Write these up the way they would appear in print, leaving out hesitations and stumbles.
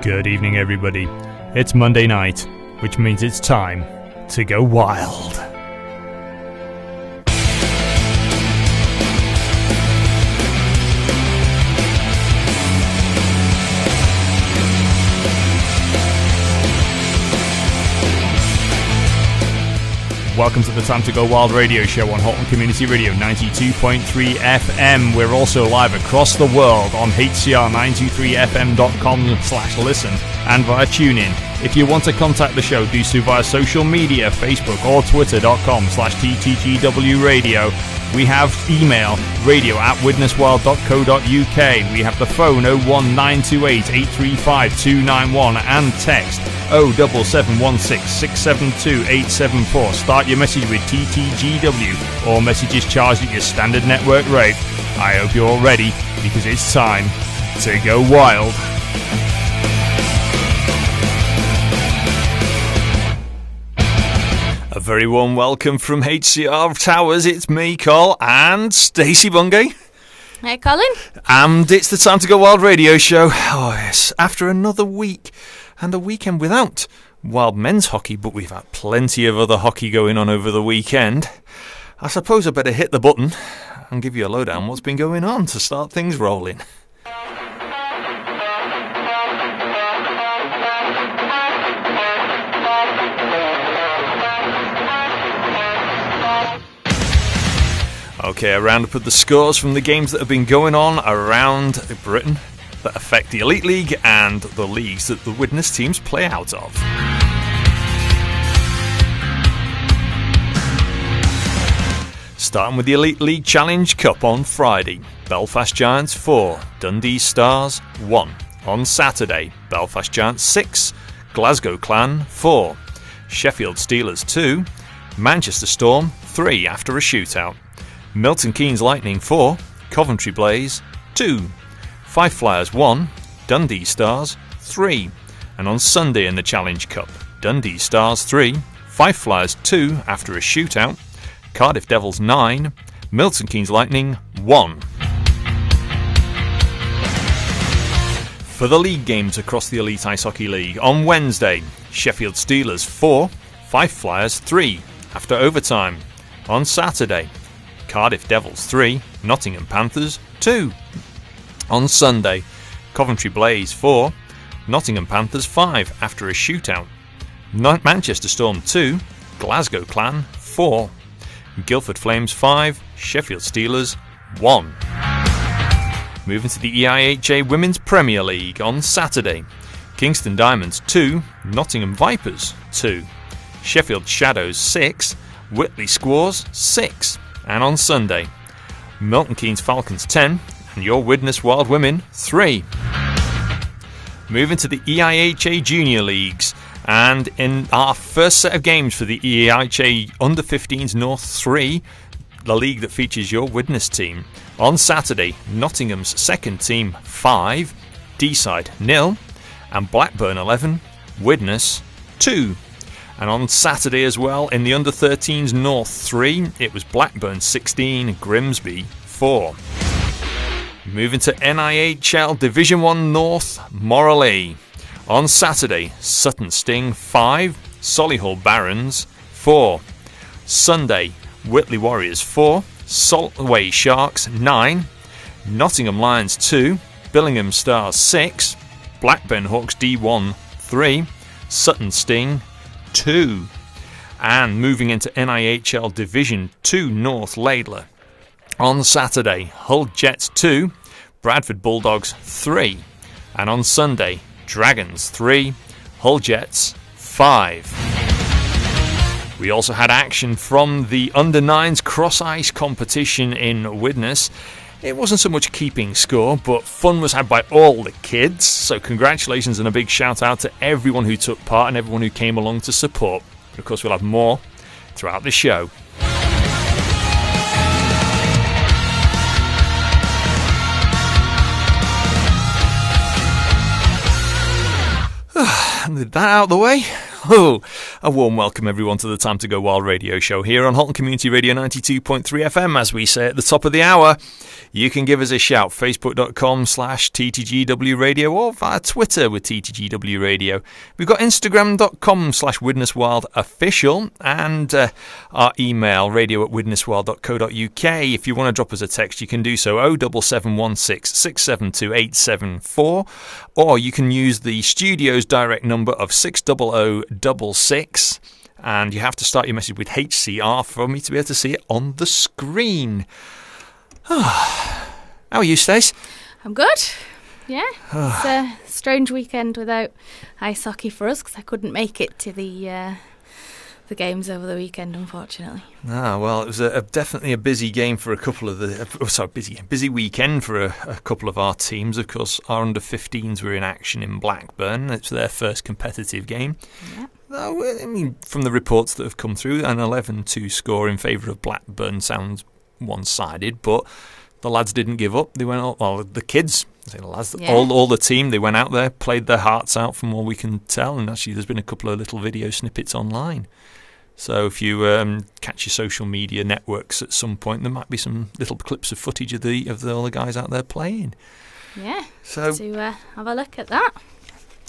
Good evening, everybody. It's Monday night, which means it's time to go wild. Welcome to the Time to Go Wild radio show on Halton Community Radio 92.3 FM. We're also live across the world on hcr923fm.com/listen and via TuneIn. If you want to contact the show, do so via social media, Facebook or twitter.com/ttgw radio. We have email, radio@widneswild.co.uk. We have the phone 01928 835 291 and text 07716 672 874. Start your message with TTGW or messages charged at your standard network rate. I hope you're all ready because it's time to go wild. A very warm welcome from HCR Towers. It's me, Cole, and Stacey Bungay. Hey, Colin. And it's the Time to Go Wild radio show. Oh, yes, after another week and a weekend without wild men's hockey, but we've had plenty of other hockey going on over the weekend. I suppose I better hit the button and give you a lowdown on what's been going on to start things rolling. Okay, a roundup of the scores from the games that have been going on around Britain that affect the Elite League and the leagues that the Widnes teams play out of. Starting with the Elite League Challenge Cup on Friday. Belfast Giants 4, Dundee Stars 1. On Saturday, Belfast Giants 6, Glasgow Clan 4, Sheffield Steelers 2, Manchester Storm 3 after a shootout. Milton Keynes Lightning 4, Coventry Blaze 2, Fife Flyers 1, Dundee Stars 3. And on Sunday in the Challenge Cup, Dundee Stars 3, Fife Flyers 2 after a shootout, Cardiff Devils 9, Milton Keynes Lightning 1. For the league games across the Elite Ice Hockey League, on Wednesday, Sheffield Steelers 4, Fife Flyers 3 after overtime. On Saturday, Cardiff Devils 3, Nottingham Panthers 2. On Sunday, Coventry Blaze 4, Nottingham Panthers 5 after a shootout. Manchester Storm 2, Glasgow Clan 4. Guildford Flames 5, Sheffield Steelers 1. Moving to the EIHA Women's Premier League on Saturday, Kingston Diamonds 2, Nottingham Vipers 2. Sheffield Shadows 6, Whitley Squaws 6. And on Sunday, Milton Keynes Falcons 10 and your Widnes Wild Women 3. Moving to the EIHA Junior Leagues, and in our first set of games for the EIHA Under-15s North 3, the league that features your Widnes team. On Saturday, Nottingham's second team 5, Deeside 0, and Blackburn 11, Widnes 2. And on Saturday as well, in the Under-13s North 3, it was Blackburn 16, Grimsby 4. Moving to NIHL Division 1 North, Morley. On Saturday, Sutton Sting 5, Solihull Barons 4. Sunday, Whitley Warriors 4, Saltway Sharks 9, Nottingham Lions 2, Billingham Stars 6, Blackburn Hawks D1 3, Sutton Sting 2. And moving into NIHL Division 2 North Laidler. On Saturday, Hull Jets 2, Bradford Bulldogs 3. And on Sunday, Dragons 3, Hull Jets 5. We also had action from the Under-9s cross-ice competition in Widnes. It wasn't so much keeping score, but fun was had by all the kids. So congratulations and a big shout out to everyone who took part and everyone who came along to support. Of course, we'll have more throughout the show. With that out of the way, Oh, a warm welcome everyone to the Time to Go Wild radio show here on Halton Community Radio 92.3 FM. As we say at the top of the hour, you can give us a shout, facebook.com/TTGW Radio or via Twitter with TTGW Radio. We've got instagram.com/Widnes Wild Official and our email, radio@widneswild.co.uk. If you want to drop us a text, you can do so 07716 672 874, or you can use the studio's direct number of 60066, and you have to start your message with HCR for me to be able to see it on the screen. How are you, Stace? I'm good. Yeah, it's a strange weekend without ice hockey for us because I couldn't make it to the games over the weekend, unfortunately. Well, it was definitely a busy game for a couple of busy weekend for a couple of our teams. Of course, our under-15s were in action in Blackburn. It's their first competitive game. Yeah. I mean, from the reports that have come through, an 11-2 score in favour of Blackburn sounds one-sided, but the lads didn't give up. They went out, well, the kids, all the team, they went out there, played their hearts out from all we can tell, and actually there's been a couple of little video snippets online. So if you catch your social media networks at some point, there might be some little clips of footage of all the guys out there playing. Yeah, so to have a look at that.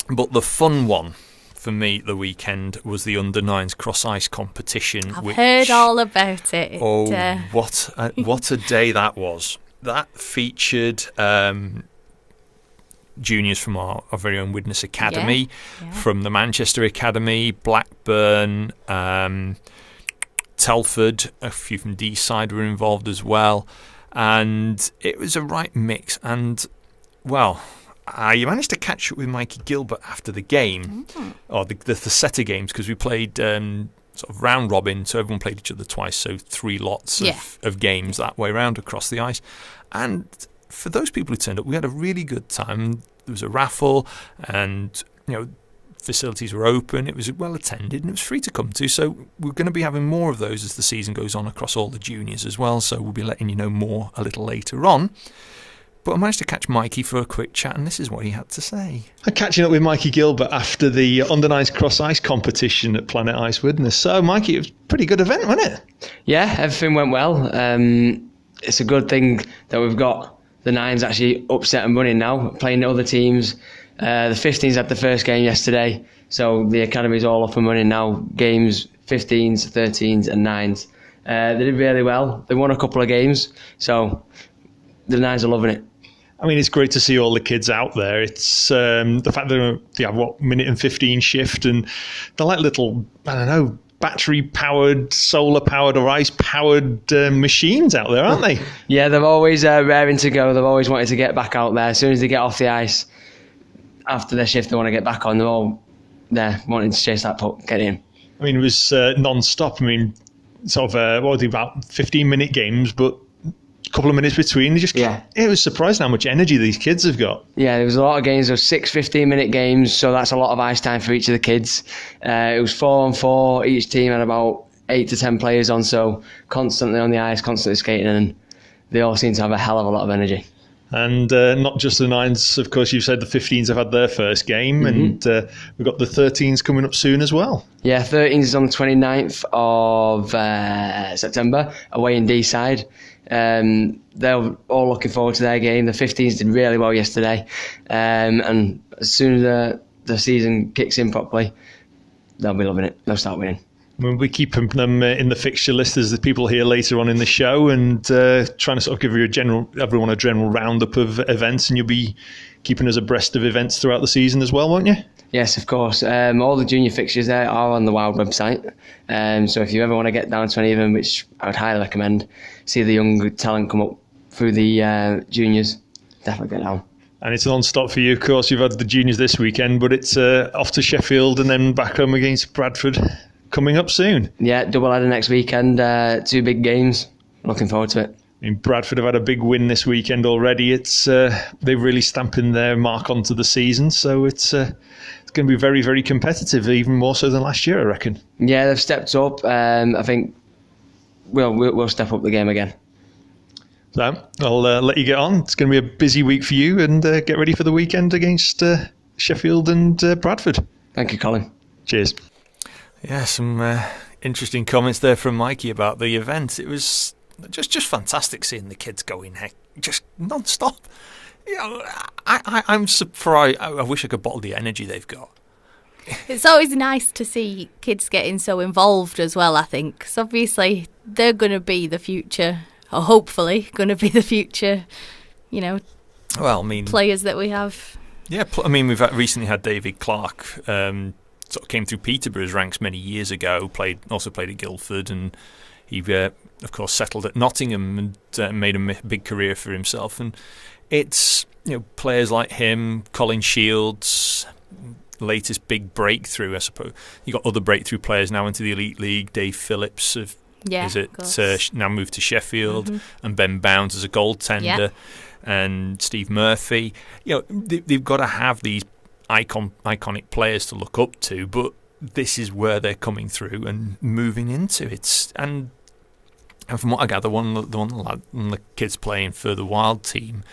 But the fun one for me the weekend was the under-9s cross-ice competition. I've heard all about it. What a day that was. That featured juniors from our very own Widnes Academy, from the Manchester Academy, Blackburn, Telford, a few from D-side were involved as well, and it was a right mix. And, well, you managed to catch up with Mikey Gilbert after the game, or the set of games, because we played sort of round robin, so everyone played each other twice, so 3 lots of games that way round across the ice. And for those people who turned up, we had a really good time. There was a raffle, and facilities were open. It was well attended, and it was free to come to. So we're going to be having more of those as the season goes on across all the juniors as well. So we'll be letting you know more a little later on. But I managed to catch Mikey for a quick chat, and this is what he had to say. I'm catching up with Mikey Gilbert after the under-9s cross-ice competition at Planet Ice Widnes. So, Mikey, it was a pretty good event, wasn't it? Yeah, everything went well. It's a good thing that we've got the 9s actually upset and running now, playing other teams. The 15s had the first game yesterday, so the academy's all up and running now. Games 15s, 13s and 9s. They did really well. They won a couple of games, so the 9s are loving it. I mean, it's great to see all the kids out there. It's the fact that they have, minute and 15 shift, and they're like little, I don't know, battery-powered, solar-powered or ice-powered machines out there, aren't they? Yeah, they're always raring to go. They've always wanted to get back out there. As soon as they get off the ice, after their shift, they want to get back on. They're all there wanting to chase that puck, get in. I mean, it was non-stop. I mean, sort of, about 15-minute games, but couple of minutes between. It was surprising how much energy these kids have got. Yeah, there was a lot of games. There was 6 15-minute games, so that's a lot of ice time for each of the kids. It was 4-on-4. Each team had about 8 to 10 players on, so constantly on the ice, constantly skating, and they all seem to have a hell of a lot of energy. And not just the 9s, of course, you've said the 15s have had their first game, and we've got the 13s coming up soon as well. Yeah, 13s is on the 29th of September, away in D-side. They're all looking forward to their game. The 15s did really well yesterday, and as soon as the season kicks in properly, they'll be loving it. They'll start winning. We'll be keeping them in the fixture list as the people here later on in the show, and trying to sort of give everyone a general roundup of events, and you'll be keeping us abreast of events throughout the season as well, won't you? Yes, of course. All the junior fixtures there are on the Wild website. So if you ever want to get down to any of them, which I would highly recommend, see the young talent come up through the juniors, definitely get down. And it's non-stop for you, of course. You've had the juniors this weekend, but it's off to Sheffield and then back home against Bradford coming up soon. Yeah, double header next weekend, 2 big games. Looking forward to it. I mean, Bradford have had a big win this weekend already. It's they're really stamping their mark onto the season, so it's going to be very, very competitive, even more so than last year, I reckon. Yeah, they've stepped up. I think we'll step up the game again. So I'll let you get on. It's going to be a busy week for you, and get ready for the weekend against Sheffield and Bradford. Thank you, Colin. Cheers. Yeah, some interesting comments there from Mikey about the event. It was just fantastic seeing the kids going just non-stop. I'm surprised. I wish I could bottle the energy they've got. It's always nice to see kids getting so involved as well, I think. Because obviously they're going to be the future, or hopefully going to be the future, players that we have. Yeah, we've recently had David Clark, sort of came through Peterborough's ranks many years ago, also played at Guildford, and he, of course, settled at Nottingham and made a big career for himself. And it's players like him, Colin Shields, latest big breakthrough, I suppose. You got other breakthrough players now into the Elite League. Dave Phillips now moved to Sheffield, and Ben Bounds as a goaltender, and Steve Murphy. They've got to have these iconic players to look up to, but this is where they're coming through and moving into it. And from what I gather, one of the kids playing for the Wild team,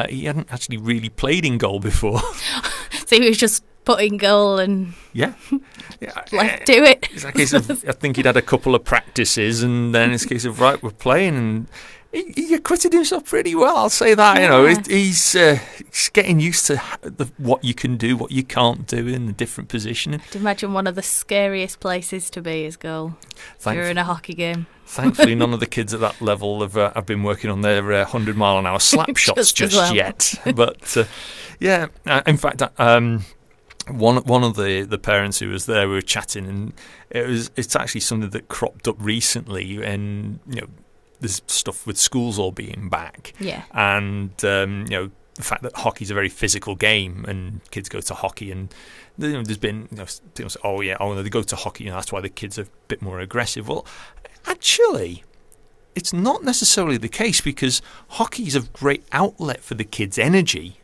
he hadn't actually really played in goal before. So he was just put in goal and let's do it. It's a case of, I think he'd had a couple of practices, and then it's a case of, right, we're playing, and he acquitted himself pretty well, I'll say that. Yeah. He's getting used to what you can do, what you can't do in the different positioning. I'd imagine one of the scariest places to be is goal during a hockky game. Thankfully, none of the kids at that level have been working on their 100-mile-an-hour slap shots just yet. But in fact, one of the parents who was there, we were chatting, and it's actually something that cropped up recently, and there's stuff with schools all being back, and the fact that hockey's a very physical game, and kids go to hockey, and there's been people say, they go to hockey, that's why the kids are a bit more aggressive. Well, actually, it's not necessarily the case, because hockey is a great outlet for the kids' energy,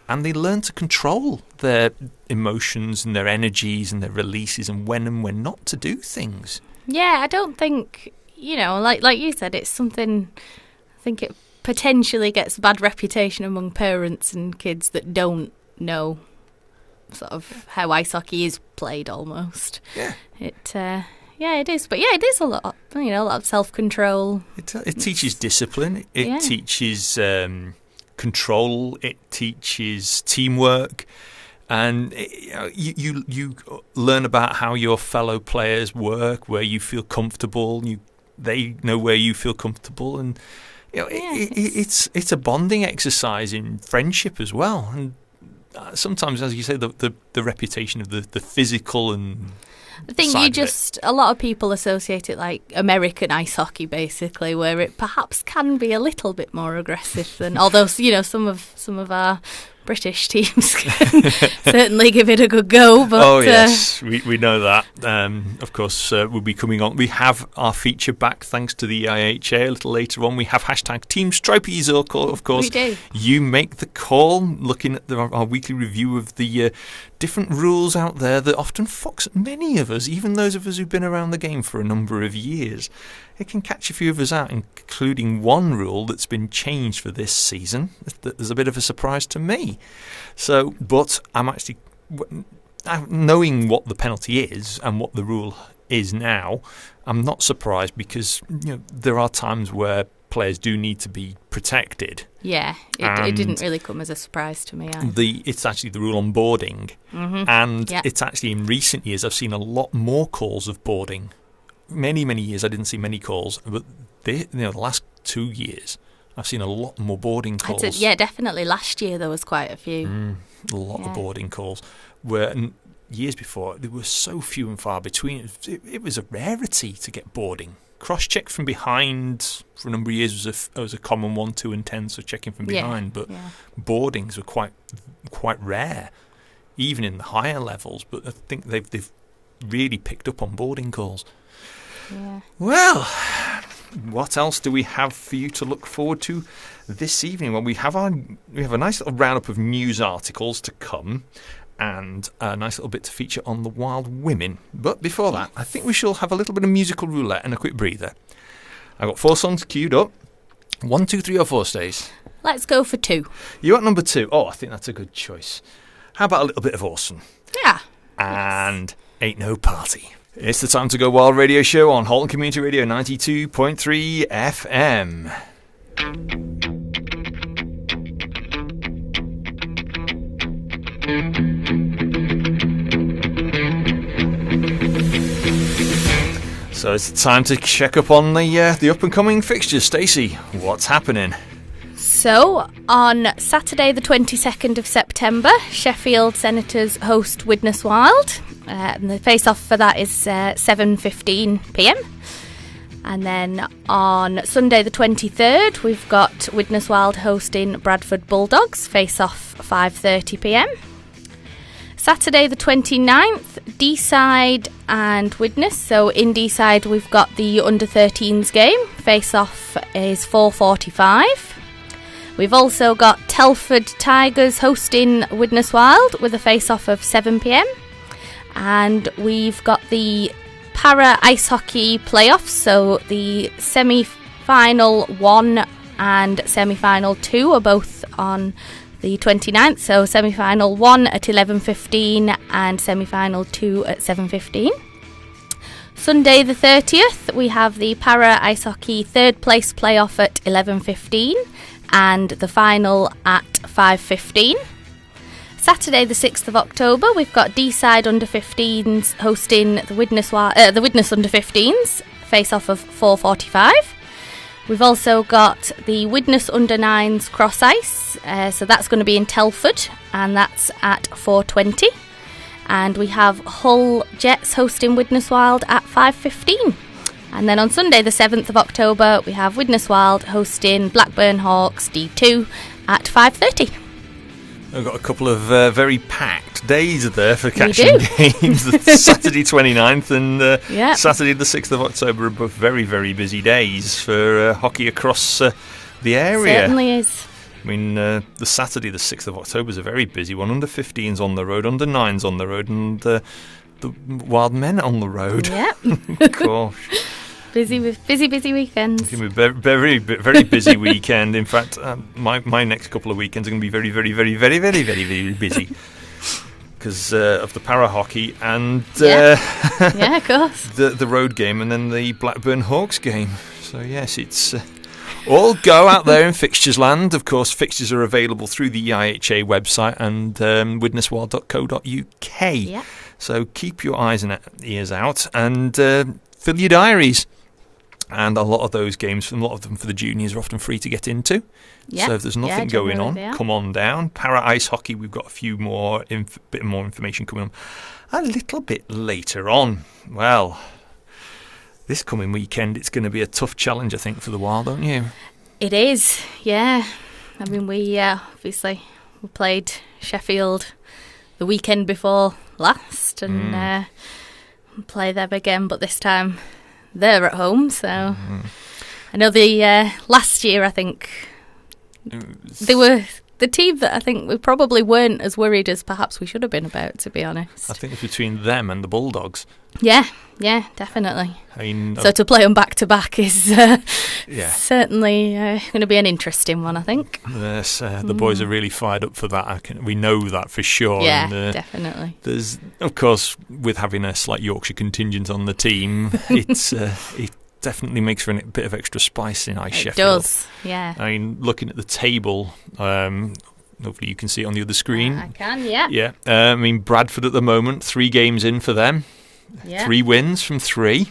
and they learn to control their emotions and their energies and their releases, and when not to do things. Yeah, I don't think, like you said, it's something, I think it potentially gets a bad reputation among parents and kids that don't know sort of how ice hockey is played almost. Yeah. It is. But it is a lot of self-control. It teaches discipline. It teaches control. It teaches teamwork. And you learn about how your fellow players work, where you feel comfortable. They know where you feel comfortable, and it's a bonding exercise in friendship as well. And sometimes, as you say, the reputation of the physical and I think a lot of people associate it like American ice hockey, basically, where it perhaps can be a little bit more aggressive than, although some of our British teams can certainly give it a good go. But, yes, we know that. Of course, we'll be coming on. We have our feature back thanks to the IHA a little later on. We have hashtag Team Stripies, of course. We do. You make the call, looking at our weekly review of the different rules out there that often fox many of us, even those of us who've been around the game for a number of years. It can catch a few of us out, including one rule that's been changed for this season. There's a bit of a surprise to me. So, but I'm actually, knowing what the penalty is and what the rule is now, I'm not surprised, because there are times where players do need to be protected. Yeah, it didn't really come as a surprise to me. It's actually the rule on boarding, and it's actually in recent years I've seen a lot more calls of boarding. Many years I didn't see many calls, but the last 2 years I've seen a lot more boarding calls. Definitely. Last year there was quite a few. A lot of boarding calls. Where years before there were so few and far between. It was a rarity to get boarding. Cross-check from behind for a number of years was a common 1, 2 and 10, so checking from behind. But boardings were quite rare, even in the higher levels. But I think they've really picked up on boarding calls. Yeah. Well, what else do we have for you to look forward to this evening? Well, we have a nice little roundup of news articles to come, and a nice little bit to feature on the Wild Women. But before that, I think we shall have a little bit of musical roulette and a quick breather. I've got 4 songs queued up. 1, 2, 3 or 4, Stace? Let's go for 2. You at number 2? Oh, I think that's a good choice. How about a little bit of Orson? Yeah. And Ain't No Party. It's the Time to Go Wild radio show on Halton Community Radio 92.3 FM. So it's time to check up on the up and coming fixtures. Stacey, what's happening? So, on Saturday the 22nd of September, Sheffield Senators host Widnes Wild. And the face-off for that is 7:15pm. And then on Sunday the 23rd, we've got Widnes Wild hosting Bradford Bulldogs, face-off 5:30pm. Saturday the 29th, Deeside and Widnes. So in Deeside we've got the under-13s game, face-off is 4:45. We've also got Telford Tigers hosting Widnes Wild with a face-off of 7pm. And we've got the Para Ice Hockey playoffs, so the semi-final 1 and semi-final 2 are both on the 29th, so semi-final 1 at 11:15 and semi-final 2 at 7:15. Sunday the 30th, we have the Para Ice Hockey third place playoff at 11:15 and the final at 5:15. Saturday the 6th of October, we've got Deeside under-15s hosting the Widnes under-15s, face-off of 4:45. We've also got the Widnes under-9s cross-ice, so that's going to be in Telford, and that's at 4:20. And we have Hull Jets hosting Widnes Wild at 5:15. And then on Sunday the 7th of October, we have Widnes Wild hosting Blackburn Hawks D2 at 5:30. I've got a couple of very packed days there for catching games. Saturday 29th and Saturday the 6th of October are both very, very busy days for hockey across the area. Certainly is. I mean, the Saturday the 6th of October is a very busy one. Under-15s on the road, under-9s on the road, and the Wild Men on the road. Yep. Gosh. Busy weekends. It's going to be a very, very busy weekend. In fact, my next couple of weekends are going to be very, very, very, very, very, very, very busy because of the para hockey and of course, the road game and then the Blackburn Hawks game. So yes, it's all go out there in fixtures land. Of course, fixtures are available through the IHA website and widneswild.co.uk. Yeah. So keep your eyes and ears out and fill your diaries. And a lot of those games, a lot of them for the juniors, are often free to get into. Yep. So if there's nothing going on, come on down. Para Ice Hockey, we've got a few more, bit more information coming on a little bit later on. Well, this coming weekend, it's going to be a tough challenge, I think, for the Wild, don't you? It is, yeah. I mean, we obviously we played Sheffield the weekend before last and play them again, but this time they're at home, so I know the last year I think they were the team that I think we probably weren't as worried as perhaps we should have been about, to be honest. I think it's between them and the Bulldogs. Yeah, definitely. I mean, so to play them back to back is certainly going to be an interesting one, I think. Yes, the boys are really fired up for that. We know that for sure. Yeah, and, definitely. There's, of course, with having a slight Yorkshire contingent on the team, it definitely makes for a bit of extra spice in Sheffield. It does, yeah. I mean, looking at the table, hopefully you can see it on the other screen. I can, yeah. Yeah, I mean, Bradford at the moment, 3 games in for them. Yeah. 3 wins from 3.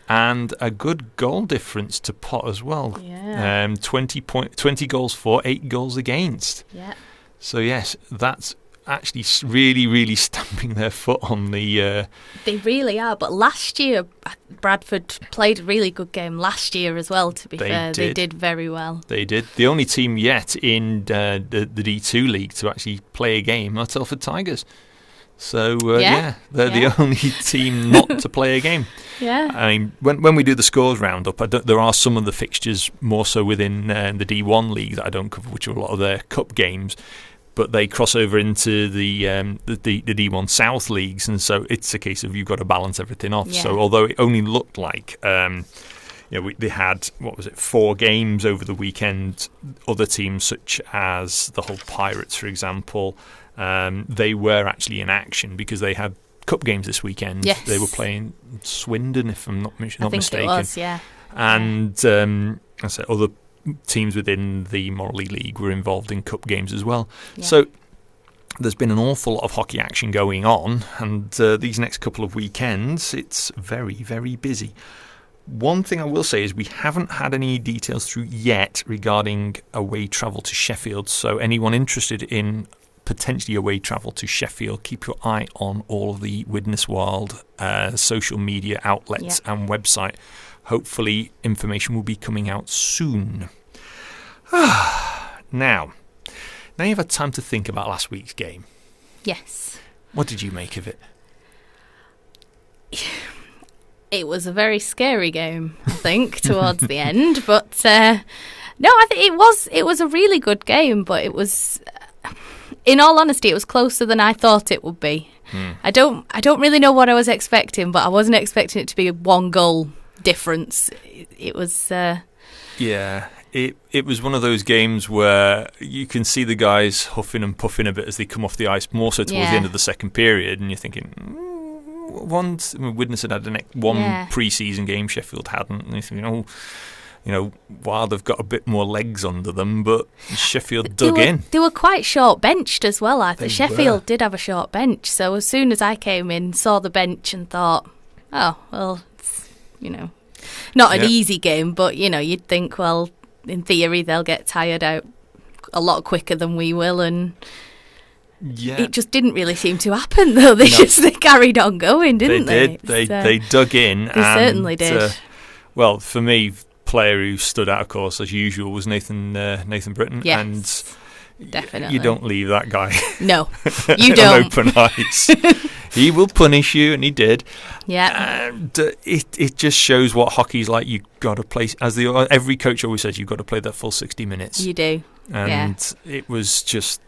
And a good goal difference to pot as well. Yeah. 20 goals for, 8 goals against. Yeah. So yes, that's actually really, really stamping their foot on the... They really are, but last year Bradford played a really good game last year as well, to be fair. They did very well. They did. The only team yet in the D2 league to actually play a game are Telford Tigers. So, they're the only team not to play a game. Yeah. I mean, when we do the scores roundup, there are some of the fixtures more so within the D1 league that I don't cover, which are a lot of their cup games, but they cross over into the D1 South leagues, and so it's a case of you've got to balance everything off. Yeah. So although it only looked like they had 4 games over the weekend, other teams such as the Hull Pirates, for example, they were actually in action because they had cup games this weekend. Yes. They were playing Swindon, if I'm not I think mistaken. it was, yeah. And I said other teams within the Morley League were involved in cup games as well. Yeah. So there's been an awful lot of hockey action going on, and these next couple of weekends, it's very, very busy. One thing I will say is we haven't had any details through yet regarding away travel to Sheffield, so anyone interested in potentially away travel to Sheffield, keep your eye on all of the Widnes Wild social media outlets and website. Hopefully information will be coming out soon. Now you've had time to think about last week's game. Yes. What did you make of it? It was a very scary game, I think, towards the end. But no, I think it was a really good game. But it was, in all honesty, it was closer than I thought it would be. I don't really know what I was expecting, but I wasn't expecting it to be a 1-goal difference. It was. Yeah. It was one of those games where you can see the guys huffing and puffing a bit as they come off the ice, more so towards the end of the second period, and you're thinking. Widnes had one pre-season game, Sheffield hadn't, and you're thinking, while they've got a bit more legs under them, but Sheffield dug in. They were quite short-benched as well, I think. Sheffield did have a short bench, so as soon as I came in, saw the bench and thought, oh, well, it's, not an easy game, but, you'd think, well, in theory, they'll get tired out a lot quicker than we will, and it just didn't really seem to happen, though. They carried on going, didn't they? They dug in. They certainly did. Well, for me, player who stood out, of course, as usual, was Nathan Britton. Yes, and definitely. You don't leave that guy. No, you don't. On open ice. He will punish you, and he did. Yeah. And it just shows what hockey's like. You've got to play, as every coach always says, you've got to play that full 60 minutes. You do. And it was just...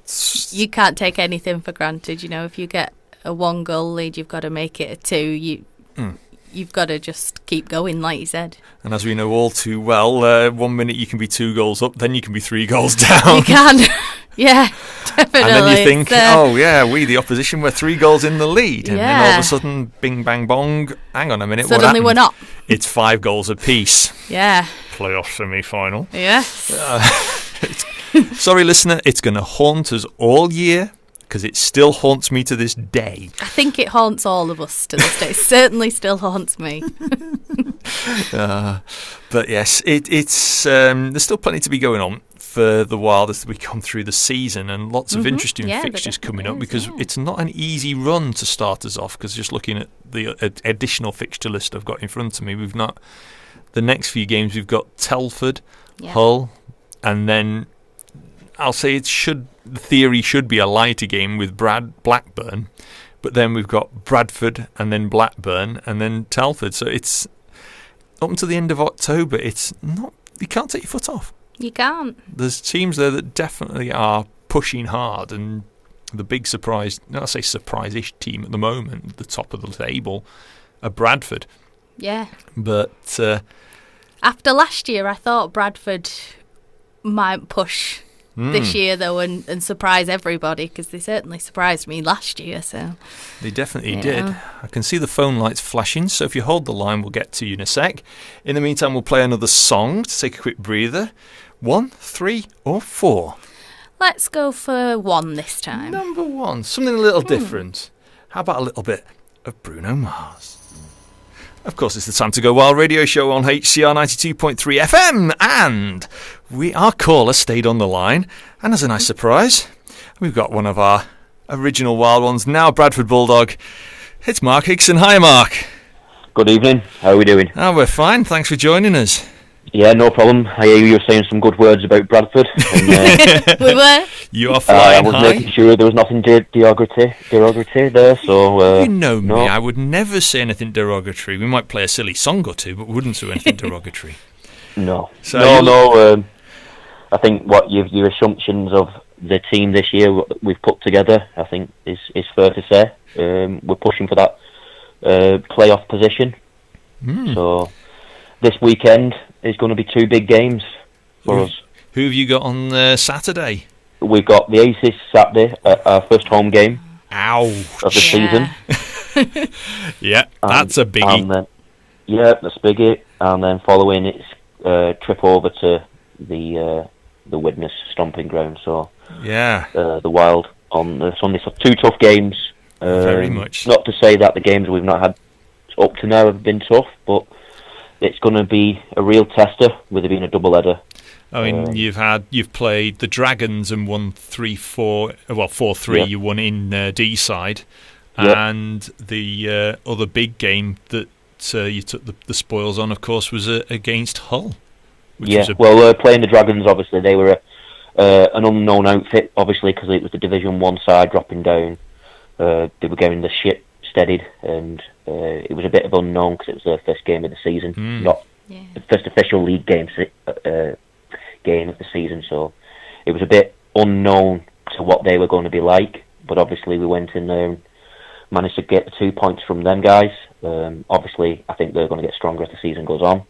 You can't take anything for granted. If you get a 1-goal lead, you've got to make it a 2. You've got to just keep going, like you said. And as we know all too well, 1 minute you can be 2 goals up, then you can be 3 goals down. You can. Yeah, definitely. And then you think, we, the opposition, we're 3 goals in the lead. And then all of a sudden, bing, bang, bong, hang on a minute, suddenly we're not. It's 5 goals apiece. Yeah. Playoff semi-final. Yes. Sorry, listener, it's going to haunt us all year, because it still haunts me to this day. I think it haunts all of us to this day. It certainly still haunts me. But yes, it's there's still plenty to be going on for the Wild as we come through the season, and lots of interesting fixtures coming up, because it's not an easy run to start us off, because just looking at the additional fixture list I've got in front of me, we've not the next few games, we've got Telford, Hull, and then I'll say the theory should be a lighter game with Blackburn, but then we've got Bradford and then Blackburn and then Telford. So it's up until the end of October. It's not, you can't take your foot off. You can't. There's teams there that definitely are pushing hard, and the big surprise, not say surprise-ish team at the moment, at the top of the table, are Bradford. Yeah. But after last year, I thought Bradford might push this year, though, and surprise everybody, because they certainly surprised me last year. So they definitely did. I can see the phone lights flashing, so if you hold the line, we'll get to you in a sec. In the meantime, we'll play another song to take a quick breather. 1, 3 or 4? Let's go for 1 this time. Number 1, something a little different. How about a little bit of Bruno Mars? Of course, it's the Time to Go Wild radio show on HCR 92.3 FM, and our caller stayed on the line, and as a nice surprise, we've got one of our original Wild ones, now Bradford Bulldog. It's Mark Hickson. Hi, Mark. Good evening. How are we doing? We're fine. Thanks for joining us. Yeah, no problem. I hear you were saying some good words about Bradford. And, we were. You are flying I was high. making sure there was nothing derogatory there. So you know me. no. I would never say anything derogatory. We might play a silly song or two, but we wouldn't say anything derogatory. No. So No. I think what your assumptions of the team this year we've put together, I think is fair to say. We're pushing for that playoff position. So this weekend is going to be 2 big games for us. Who have you got on Saturday? We've got the Aces Saturday, our first home game Ouch. of the season. Yeah, that's a biggie. And then, that's a biggie. And then following it's trip over to the Widnes stomping ground. So the Wild on the Sunday. So 2 tough games. Very much. Not to say that the games we've not had up to now have been tough, but it's going to be a real tester with it being a double-header. I mean, you've played the Dragons and won 3-4. Well, 4-3. Yeah. You won in D side, Yeah. and the other big game that you took the spoils on, of course, was against Hull. Playing the Dragons, obviously they were an unknown outfit, obviously because it was the Division 1 side dropping down. They were getting the ship steadied, and it was a bit of unknown because it was their first game of the season, not the first official league game of the season. So it was a bit unknown to what they were going to be like. But obviously we went in there and managed to get the 2 points from them guys. Obviously, I think they're going to get stronger as the season goes on.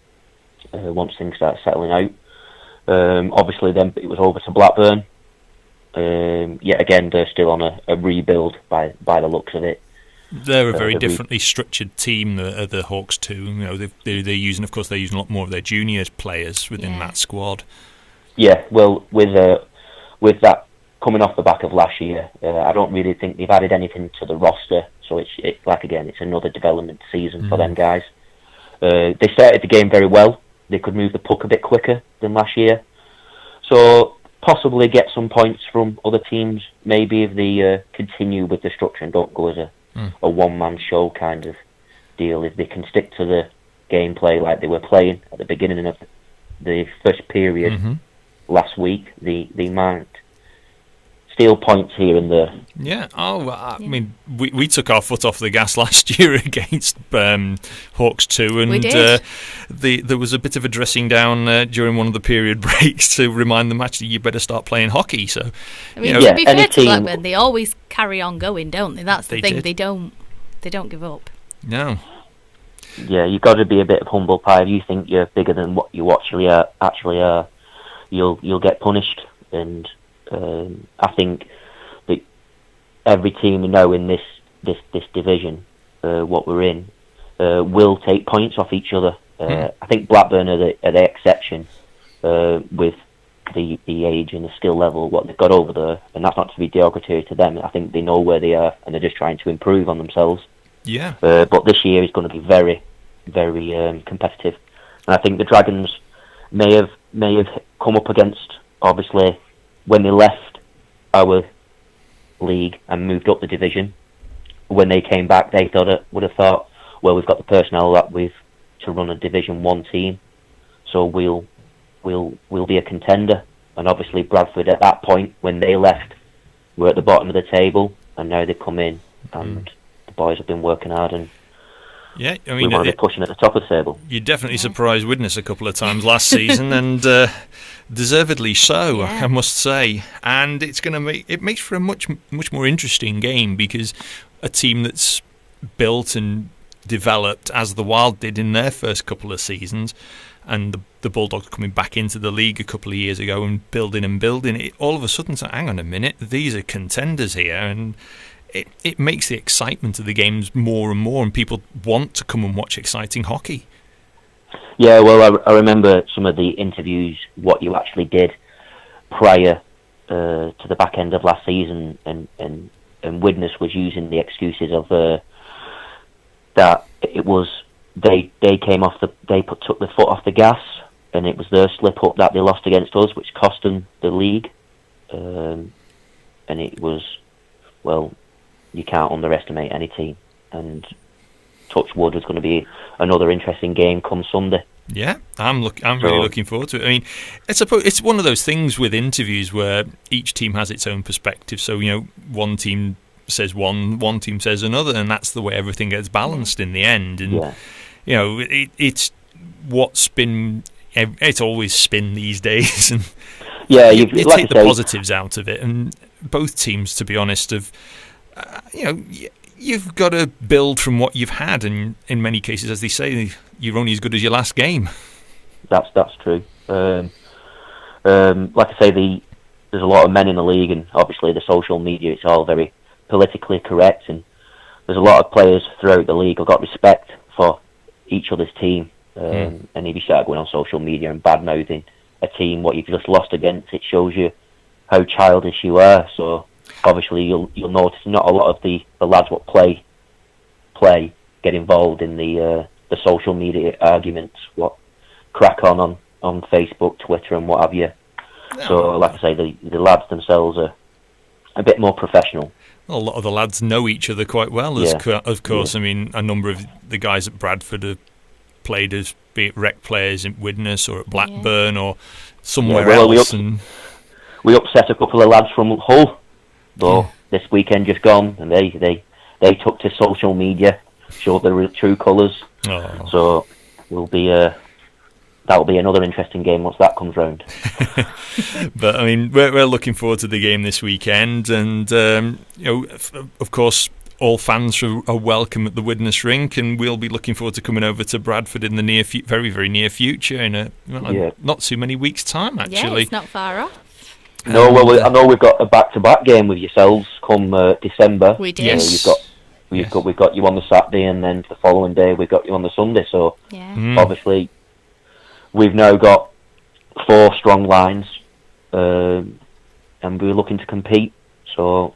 Once things start settling out. Obviously, then it was over to Blackburn. Yet again, they're still on a rebuild by the looks of it. They're a very differently structured team, the Hawks too. You know, they're using a lot more of their junior players within that squad. Yeah, well, with that coming off the back of last year, I don't really think they've added anything to the roster. So it's another development season for them guys. They started the game very well. They could move the puck a bit quicker than last year. So possibly get some points from other teams, maybe if they continue with the structure and don't go as a one-man show kind of deal. If they can stick to the gameplay like they were playing at the beginning of the first period last week, they might steal points here and there. Yeah. I mean, we took our foot off the gas last year against Hawks 2, and we did. There was a bit of a dressing down during one of the period breaks to remind them actually you better start playing hockey. So, I mean, to be fair to Blackburn, they always carry on going, don't they? That's the thing. They don't give up. No. Yeah, you've got to be a bit of humble pie. If you think you're bigger than what you actually are, you'll get punished. And I think that every team we know in this division, what we're in, will take points off each other. I think Blackburn are the exception with the age and the skill level, what they've got over there, and that's not to be derogatory to them. I think they know where they are and they're just trying to improve on themselves. Yeah. But this year is going to be very, very competitive. And I think the Dragons may have come up against, obviously, when they left our league and moved up the division. When they came back, they would have thought, well, we've got the personnel that to run a Division 1 team, so we'll be a contender. And obviously Bradford at that point, when they left, were at the bottom of the table, and now they've come in, and the boys have been working hard, and yeah, I mean, we want to be pushing at the top of the table. You definitely surprised Widnes a couple of times last season, and deservedly so, I must say. And it makes for a much more interesting game, because a team that's built and developed as the Wild did in their first couple of seasons, and the Bulldogs coming back into the league a couple of years ago and building, it all of a sudden said, hang on a minute, these are contenders here, and it makes the excitement of the games more and more, and people want to come and watch exciting hockey. Yeah, well, I remember some of the interviews, what you actually did prior to the back end of last season, and Widnes was using the excuses of that it was they came off took the foot off the gas, and it was their slip up that they lost against us, which cost them the league, and it was, well, you can't underestimate any team, and touch wood, is going to be another interesting game come Sunday. Yeah, I'm really looking forward to it. I mean, it's one of those things with interviews where each team has its own perspective. So, one team says one team says another, and that's the way everything gets balanced in the end. And it's what's been. It's always spin these days, and you take the positives out of it. And both teams, to be honest, have. You've got to build from what you've had, and in many cases, as they say, you're only as good as your last game. That's true. Like I say, there's a lot of men in the league, and obviously the social media, it's all very politically correct, and there's a lot of players throughout the league who've got respect for each other's team. And if you start going on social media and bad-mouthing a team, what you've just lost against, it shows you how childish you are. So obviously you'll notice not a lot of the lads what play get involved in the social media arguments, what crack on Facebook, Twitter and what have you. So like I say, the lads themselves are a bit more professional. Well, a lot of the lads know each other quite well, of course. I mean, a number of the guys at Bradford have played as, be it rec players in Widnes or at Blackburn or somewhere else. We upset a couple of lads from Hull, though, this weekend just gone, and they took to social media, showed their true colours. Oh. So that'll be another interesting game once that comes round. But I mean, we're looking forward to the game this weekend, and of course, all fans are welcome at the Widnes rink, and we'll be looking forward to coming over to Bradford in the very, very near future, in not too many weeks' time, actually. Yeah, it's not far off. No, well, I know we've got a back-to-back game with yourselves come December. We do. Yes. We've got you on the Saturday, and then the following day we've got you on the Sunday. So obviously, we've now got 4 strong lines, and we're looking to compete. So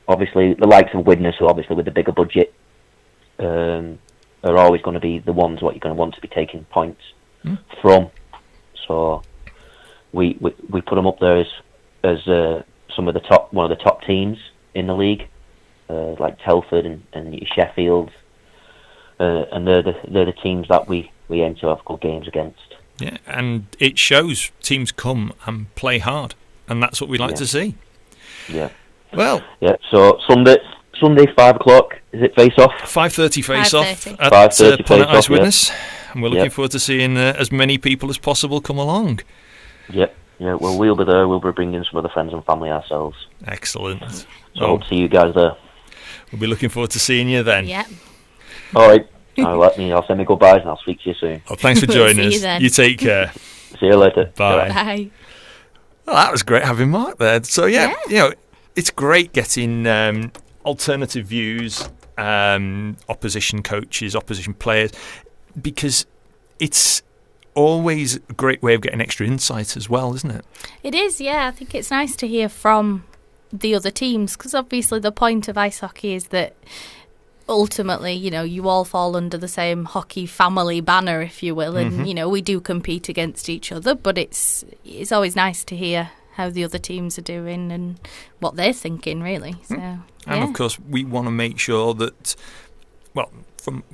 obviously, the likes of Widnes, who obviously with the bigger budget, are always going to be the ones what you're going to want to be taking points from. So we put them up there as one of the top teams in the league, like Telford and Sheffield, and they're the teams that we aim to have good games against. Yeah, and it shows teams come and play hard, and that's what we like to see. Yeah. Well. Yeah. So Sunday 5:00. Is it face off? 5:30 face off 5:30. at 5:30 Planet Ice face-off, Widnes, and we're looking forward to seeing as many people as possible come along. Yep. Yeah. Well, we'll be there. We'll be bringing some other friends and family ourselves. Excellent. So hope to see you guys there. We'll be looking forward to seeing you then. Yeah. All right. I'll send me goodbyes and I'll speak to you soon. Well, thanks for joining See you us. then. You take care. See you later. Bye. Bye. Well, that was great having Mark there. So it's great getting alternative views, opposition coaches, opposition players, because it's always a great way of getting extra insight as well, isn't it? It is, yeah. I think it's nice to hear from the other teams, because obviously the point of ice hockey is that ultimately, you all fall under the same hockey family banner, if you will, and we do compete against each other, but it's always nice to hear how the other teams are doing and what they're thinking, really. So, and of course, we want to make sure that, well,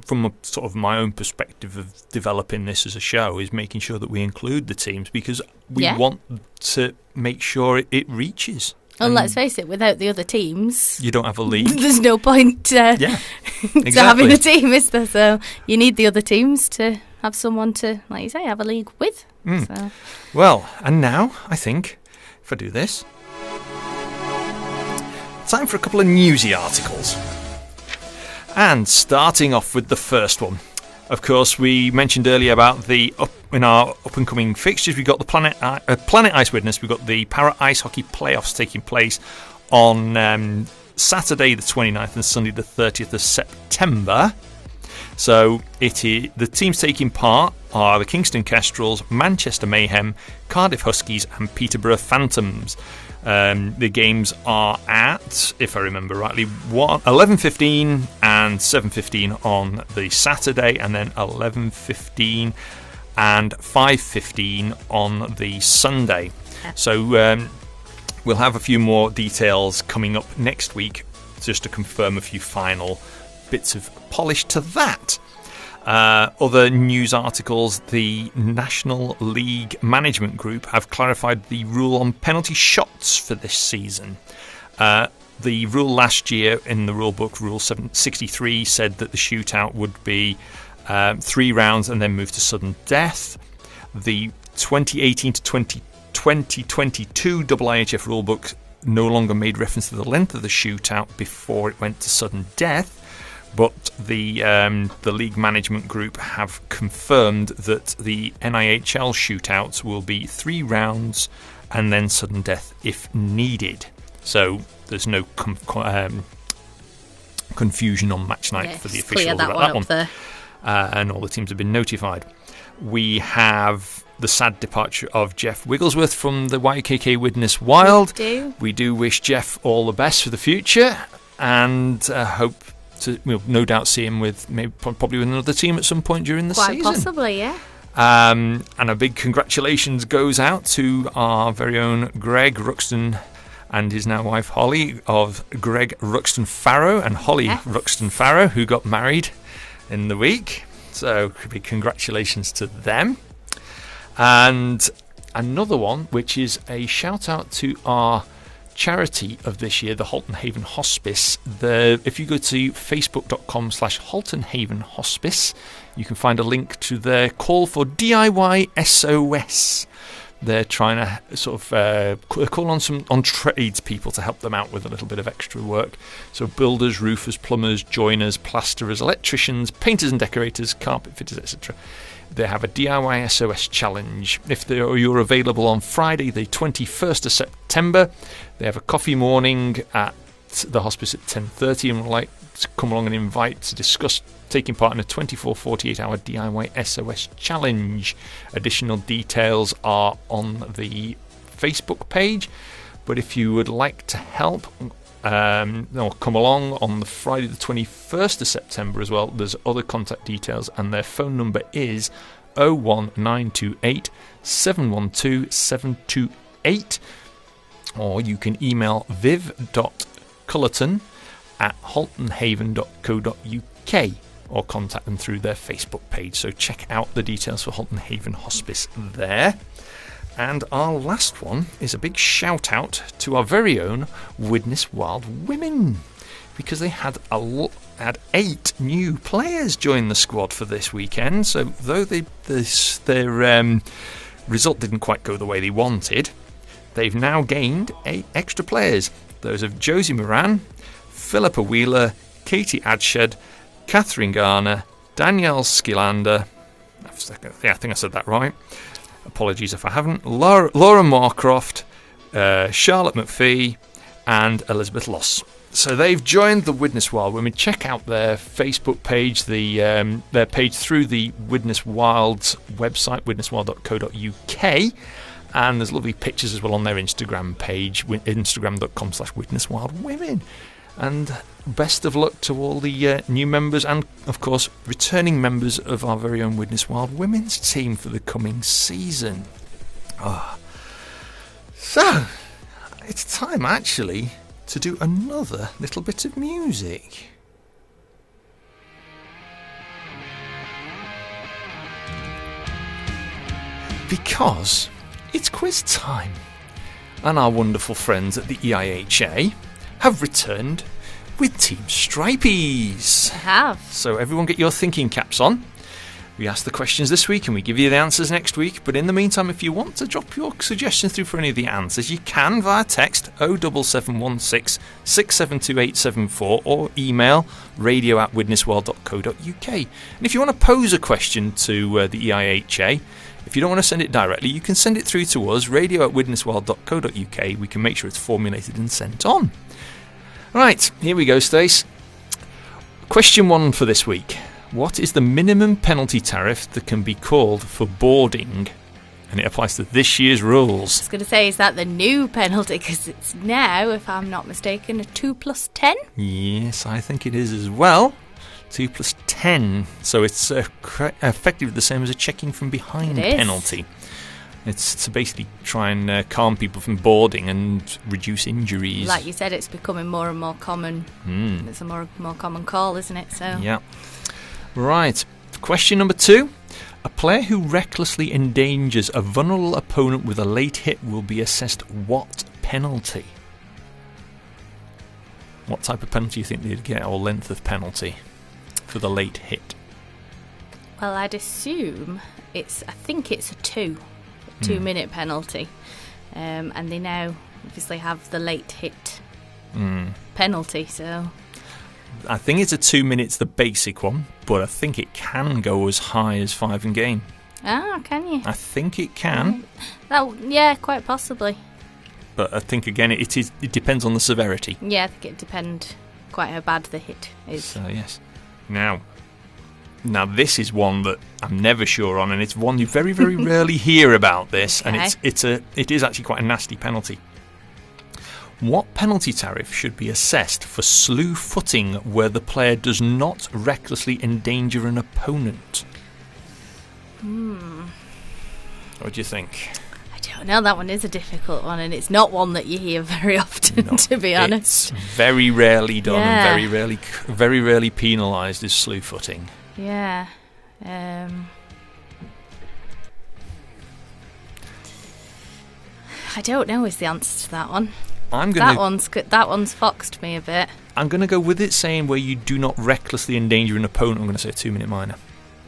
from a sort of my own perspective of developing this as a show, is making sure that we include the teams, because we want to make sure it reaches. And let's face it, without the other teams, you don't have a league. There's no point to having a team, is there? So you need the other teams to have someone to, like you say, have a league with. So. Well, and now, I think, if I do this, time for a couple of newsy articles. And starting off with the first one. Of course, we mentioned earlier about in our up-and-coming fixtures, we've got the Planet Ice Widnes, we've got the Para Ice Hockey Playoffs taking place on Saturday the 29th and Sunday the 30th of September. So the teams taking part are the Kingston Kestrels, Manchester Mayhem, Cardiff Huskies and Peterborough Phantoms. The games are at, if I remember rightly, 11:15 and 7:15 on the Saturday, and then 11:15 and 5:15 on the Sunday. So we'll have a few more details coming up next week, just to confirm a few final bits of polish to that. Other news articles: the National League Management Group have clarified the rule on penalty shots for this season. The rule last year in the rule book, Rule 763, said that the shootout would be 3 rounds and then move to sudden death. The 2018 to 2022 IIHF rulebook no longer made reference to the length of the shootout before it went to sudden death. But the league management group have confirmed that the NIHL shootouts will be 3 rounds and then sudden death if needed. So there's no confusion on match night for the just clear officials that about one that up there. And all the teams have been notified. We have the sad departure of Jeff Wigglesworth from the YKK Widnes Wild. We do wish Jeff all the best for the future, and hope to, no doubt, see him with probably with another team at some point during the season. Quite possibly, yeah. And a big congratulations goes out to our very own Greg Ruxton and his now wife Holly, of Greg Ruxton Farrow and Holly Ruxton Farrow, who got married in the week. So big congratulations to them. And another one, which is a shout out to our charity of this year, the Halton Haven Hospice. If you go to facebook.com/Halton Haven Hospice, you can find a link to their call for DIY SOS. They're trying to sort of call on tradespeople to help them out with a little bit of extra work. So builders, roofers, plumbers, joiners, plasterers, electricians, painters and decorators, carpet fitters, etc. They have a DIY SOS challenge. If you're available on Friday, the 21st of September, they have a coffee morning at the hospice at 10:30, and would like to come along and invite to discuss taking part in a 24-48-hour DIY SOS challenge. Additional details are on the Facebook page, but if you would like to help or come along on the Friday the 21st of September as well, there's other contact details, and their phone number is 01928 712 728, or you can email viv.cullerton@haltonhaven.co.uk, or contact them through their Facebook page. So check out the details for Halton Haven Hospice there. And our last one is a big shout out to our very own Widnes Wild Women, because they had 8 new players join the squad for this weekend. So though their result didn't quite go the way they wanted, they've now gained 8 extra players. Those of Josie Moran, Philippa Wheeler, Katie Adshed, Catherine Garner, Danielle Skilander, I think I said that right, apologies if I haven't, Laura Moorcroft, Charlotte McPhee, and Elizabeth Loss. So they've joined the Widnes Wild Women. Check out their Facebook page, their page through the Widnes Wild's website, widneswild.co.uk, and there's lovely pictures as well on their Instagram page, instagram.com/WidnesWildWomen. And best of luck to all the new members and, of course, returning members of our very own Widnes Wild Women's team for the coming season. So, it's time, actually, to do another little bit of music. Because it's quiz time. And our wonderful friends at the EIHA have returned with Team Stripies. I have. So everyone get your thinking caps on. We ask the questions this week and we give you the answers next week. But in the meantime, if you want to drop your suggestions through for any of the answers, you can via text 07716 672874 or email radio@widnesworld.co.uk. And if you want to pose a question to the EIHA, if you don't want to send it directly, you can send it through to us, radio@widnesworld.co.uk. We can make sure it's formulated and sent on. Right, here we go, Stace. Question 1 for this week. What is the minimum penalty tariff that can be called for boarding? And it applies to this year's rules. I was going to say, is that the new penalty? Because it's now, if I'm not mistaken, a 2 + 10? Yes, I think it is as well. 2 + 10. So it's effectively the same as a checking from behind penalty. It's to basically try and calm people from boarding and reduce injuries. Like you said, it's becoming more and more common. It's a more common call, isn't it? So yeah. Right. Question number 2. A player who recklessly endangers a vulnerable opponent with a late hit will be assessed what penalty? What type of penalty do you think they'd get, or length of penalty for the late hit? Well, I'd assume I think it's a 2-minute penalty, and they now obviously have the late hit penalty. So I think it's a 2 minutes, the basic one, but I think it can go as high as 5 in game. Ah, can you? I think it can. Yeah, quite possibly. But I think again, it depends on the severity. Yeah, I think it depends quite how bad the hit is. So yes. Now this is one that I'm never sure on, and it's one you very, very rarely hear about this, Okay. and it is actually quite a nasty penalty. What penalty tariff should be assessed for slew footing where the player does not recklessly endanger an opponent? What do you think? I don't know, that one is a difficult one, and it's not one that you hear very often, No, to be honest. It's very rarely done Yeah. and very rarely penalised is slew footing. Yeah. I don't know is the answer to that one. That one's foxed me a bit. I'm going to go with it saying where you do not recklessly endanger an opponent. I'm going to say a 2-minute minor.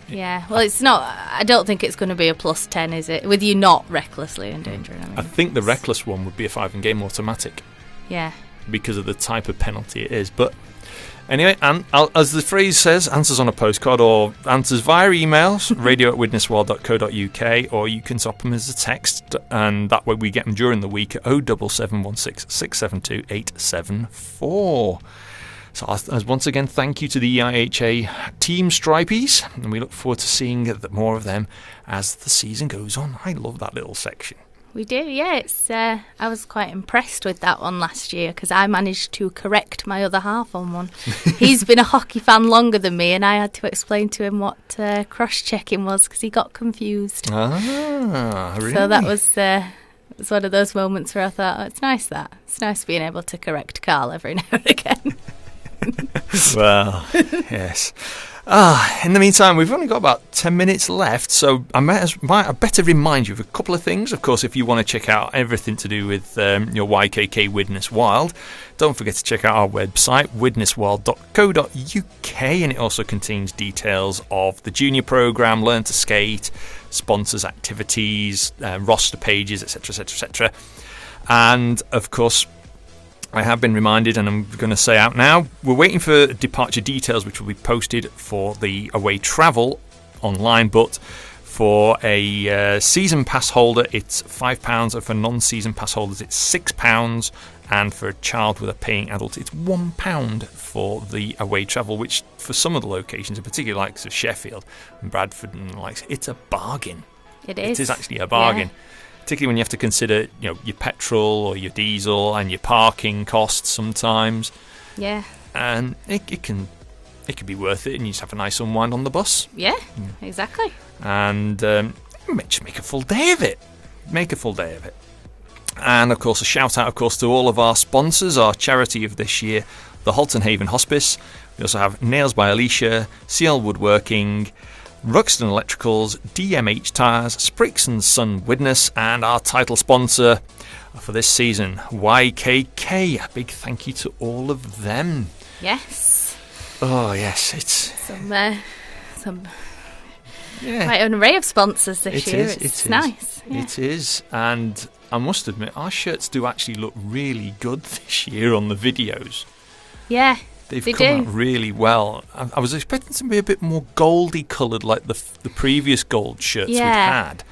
Yeah, well, it's not. I don't think it's going to be a +10, is it? With you not recklessly endangering. I think the reckless one would be a 5-game automatic Yeah. because of the type of penalty it is. But anyway, and as the phrase says, answers on a postcard or answers via emails, radio@widnesworld.co.uk, or you can top them as a text, and that way we get them during the week at 07716 672 874. So as once again, thank you to the EIHA Team Stripies, and we look forward to seeing more of them as the season goes on. I love that little section. We do, yeah. It's. I was quite impressed with that one last year because I managed to correct my other half on one. He's been a hockey fan longer than me, and I had to explain to him what cross-checking was because he got confused. Ah, really? So that was one of those moments where I thought, oh, it's nice being able to correct Carl every now and again. Well, yes. In the meantime, we've only got about 10 minutes left, so I better remind you of a couple of things. Of course, if you want to check out everything to do with your YKK Widnes Wild, don't forget to check out our website, widneswild.co.uk, and it also contains details of the junior programme, Learn to Skate, sponsors, activities, roster pages, etc., etc., etc. And, of course, I have been reminded, and I'm going to say out now, we're waiting for departure details, which will be posted for the away travel online, but for a season pass holder, it's £5, and for non-season pass holders, it's £6, and for a child with a paying adult, it's £1 for the away travel, which for some of the locations, in particular like Sheffield and Bradford and the likes, it's a bargain. It is. It is actually a bargain. Yeah. Particularly when you have to consider, your petrol or your diesel and your parking costs sometimes. Yeah. And it can be worth it, and you just have a nice unwind on the bus. Yeah, exactly. And just make a full day of it. And of course, a shout out, to all of our sponsors, our charity of this year, the Halton Haven Hospice. We also have Nails by Alicia, CL Woodworking, Ruxton Electricals, DMH Tyres, Spriggs & Son Widnes, and our title sponsor for this season, YKK. A big thank you to all of them. Yes. Oh, yes, it's... Some quite an array of sponsors this year. It's nice. Yeah. It is, and I must admit, our shirts do actually look really good this year on the videos. Yeah. They've come out really well. I was expecting to be a bit more goldy coloured, like the previous gold shirts we'd had,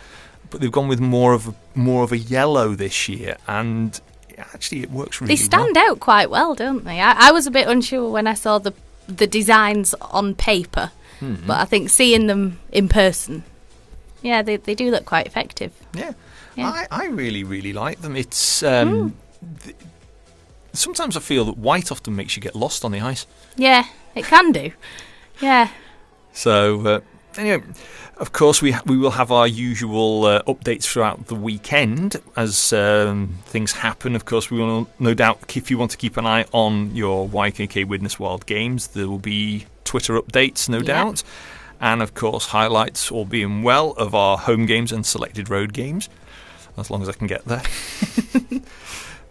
but they've gone with more of a yellow this year, and actually it works really well. They stand out quite well, don't they? I was a bit unsure when I saw the designs on paper, but I think seeing them in person, they do look quite effective. Yeah. I really, really like them. It's sometimes I feel that white often makes you get lost on the ice. Yeah, it can do. Yeah. So, anyway, of course, we will have our usual updates throughout the weekend as things happen. Of course, we will no doubt, if you want to keep an eye on your YKK Widnes Wild games, there will be Twitter updates, no doubt. And, of course, highlights, all being well, of our home games and selected road games, as long as I can get there.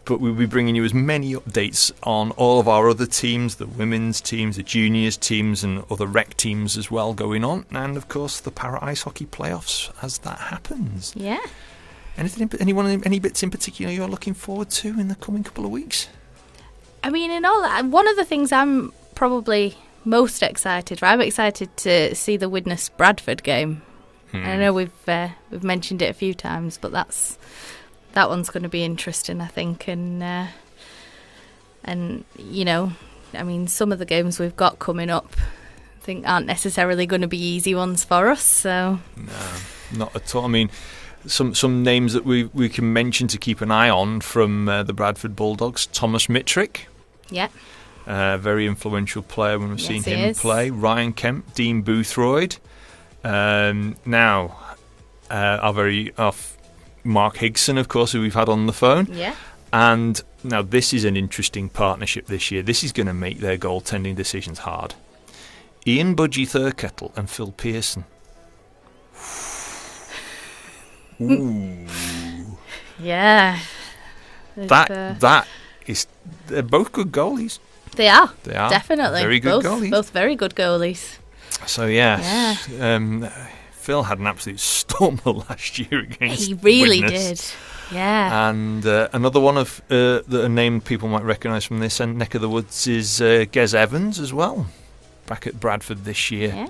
But we'll be bringing you as many updates on all of our other teams, the women's teams, the juniors teams, and other rec teams as well going on. And, of course, the Para Ice Hockey playoffs as that happens. Yeah. Any bits in particular you're looking forward to in the coming couple of weeks? I mean, one of the things I'm probably most excited for, I'm excited to see the Widnes Bradford game. I know we've mentioned it a few times, but that one's going to be interesting, I think, and I mean, some of the games we've got coming up, I think, aren't necessarily going to be easy ones for us. So no, not at all. I mean, some names that we can mention to keep an eye on from the Bradford Bulldogs. Thomas Mittrick. Yeah. Very influential player when we've seen him play. Ryan Kemp, Dean Boothroyd. Now, our Mark Higson, of course, who we've had on the phone. Yeah. And now this is an interesting partnership this year. This is going to make their goaltending decisions hard. Ian Budgie Thurkettle and Phil Pearson. Ooh. Yeah. That is. They're both good goalies. They are. They are definitely very good goalies. Both very good goalies. So yeah. Phil had an absolute stormer last year against. He really Widnes. did. Yeah. And another one of a name people might recognise from this neck of the woods is Gez Evans as well, back at Bradford this year. Yeah.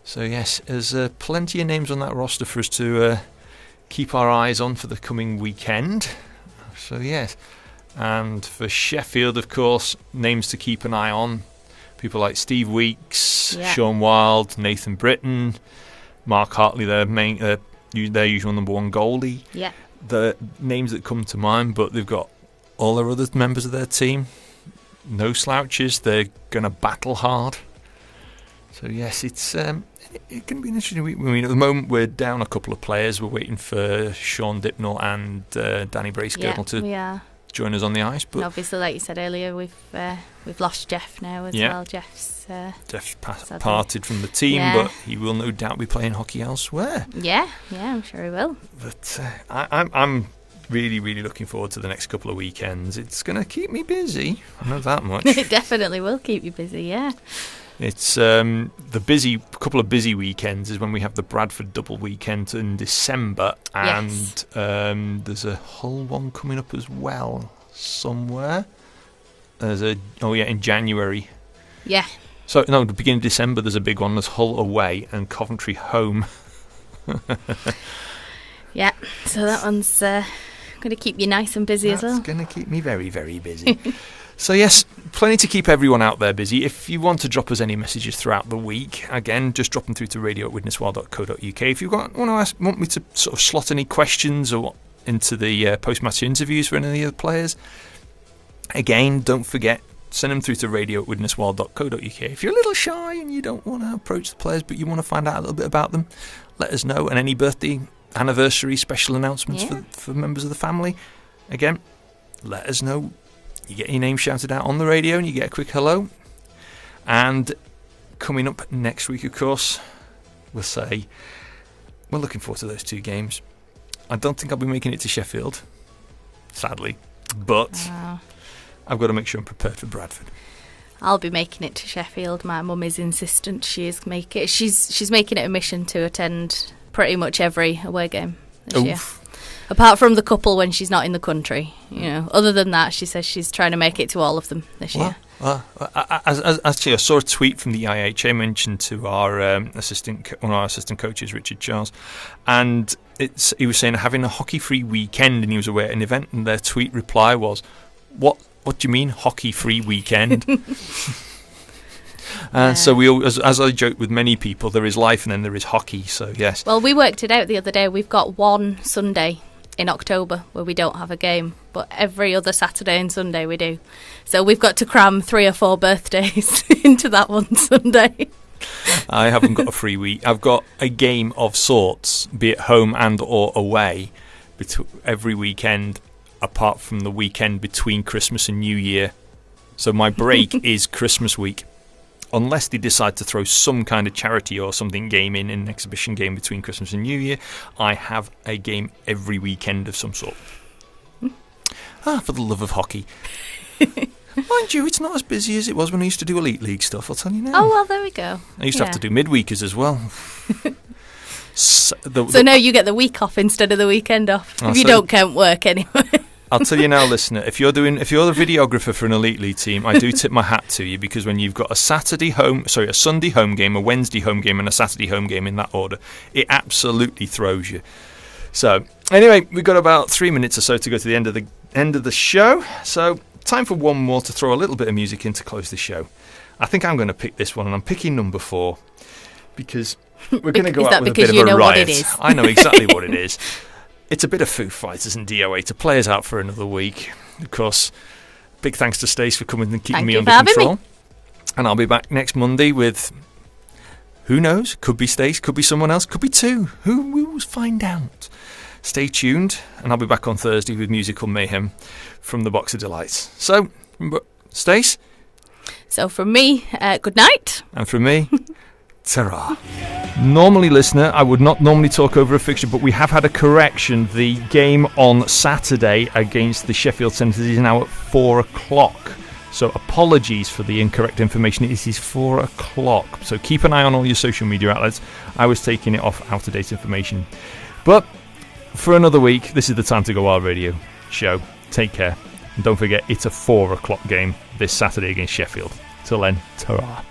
So yes, there's plenty of names on that roster for us to keep our eyes on for the coming weekend. So yes, and for Sheffield, of course, names to keep an eye on. People like Steve Weeks, Sean Wild, Nathan Britton, Mark Hartley, their usual number one goalie. Yeah. The names that come to mind, but they've got all their other members of their team. No slouches. They're going to battle hard. So yes, it's it can be an interesting week. I mean, at the moment we're down a couple of players. We're waiting for Sean Dipnell and Danny Bracegirdle to join us on the ice. But and obviously, like you said earlier, we've lost Jeff now as well. Jeff parted from the team, but he will no doubt be playing hockey elsewhere. Yeah, I'm sure he will. But I'm really, really looking forward to the next couple of weekends. It's going to keep me busy. I know that much. It definitely will keep you busy. Yeah. It's couple of busy weekends is when we have the Bradford double weekend in December, and there's a Hull one coming up as well somewhere. In January. Yeah. So no, the beginning of December there's a big one. There's Hull away and Coventry home. Yeah, so that one's going to keep you nice and busy as well. That's going to keep me very, very busy. So yes, plenty to keep everyone out there busy. If you want to drop us any messages throughout the week, again, just drop them through to radio@widneswild.co.uk. If you want me to sort of slot any questions or into the post-match interviews for any of the other players, again, don't forget, send them through to radio@widneswild.co.uk. If you're a little shy and you don't want to approach the players but you want to find out a little bit about them, let us know. And any birthday, anniversary, special announcements for members of the family, again, let us know. You get your name shouted out on the radio and you get a quick hello. And coming up next week, of course, we'll say we're looking forward to those two games. I don't think I'll be making it to Sheffield, sadly, but I've got to make sure I'm prepared for Bradford. I'll be making it to Sheffield. My mum is insistent she's making it a mission to attend pretty much every away game this year. Apart from the couple when she's not in the country, Other than that, she says she's trying to make it to all of them this year. Actually, I saw a tweet from the IHA mentioned to one of our assistant coaches, Richard Charles, and he was saying having a hockey-free weekend, and he was away at an event, and their tweet reply was, "What do you mean hockey-free weekend?" And so we, as I joke with many people, there is life and then there is hockey. So yes. Well, we worked it out the other day. We've got one Sunday in October where we don't have a game, but every other Saturday and Sunday we do. So we've got to cram 3 or 4 birthdays into that one Sunday. I haven't got a free week. I've got a game of sorts, be it home and or away, every weekend, apart from the weekend between Christmas and New Year. So my break is Christmas week. Unless they decide to throw some kind of charity or something game in an exhibition game between Christmas and New Year, I have a game every weekend of some sort. For the love of hockey. Mind you, it's not as busy as it was when I used to do Elite League stuff, I'll tell you now. Oh, well, there we go. I used to have to do midweekers as well. So now you get the week off instead of the weekend off. If you don't count work anyway. I'll tell you now, listener, if you're the videographer for an Elite League team, I do tip my hat to you, because when you've got a Sunday home game, a Wednesday home game and a Saturday home game in that order, it absolutely throws you. So, anyway, we've got about 3 minutes or so to go to the end of the show. So, time for one more to throw a little bit of music in to close the show. I think I'm going to pick this one, and I'm picking number 4 because we're going to go out with a bit of a riot. What it is? I know exactly what it is. It's a bit of Foo Fighters and DOA to play us out for another week. Of course, big thanks to Stace for coming and keeping me under control. And I'll be back next Monday with, who knows? Could be Stace, could be someone else, could be 2. Who will find out? Stay tuned, and I'll be back on Thursday with Musical Mayhem from the Box of Delights. So, Stace? So from me, good night. And from me, ta-ra. Normally, listener, I would not normally talk over a fixture, but we have had a correction. The game on Saturday against the Sheffield Senators is now at 4 o'clock. So apologies for the incorrect information. It is 4 o'clock. So keep an eye on all your social media outlets. I was taking it off out-of-date information. But for another week, this is the Time to Go Wild radio show. Take care. And don't forget, it's a 4 o'clock game this Saturday against Sheffield. Till then, ta-ra.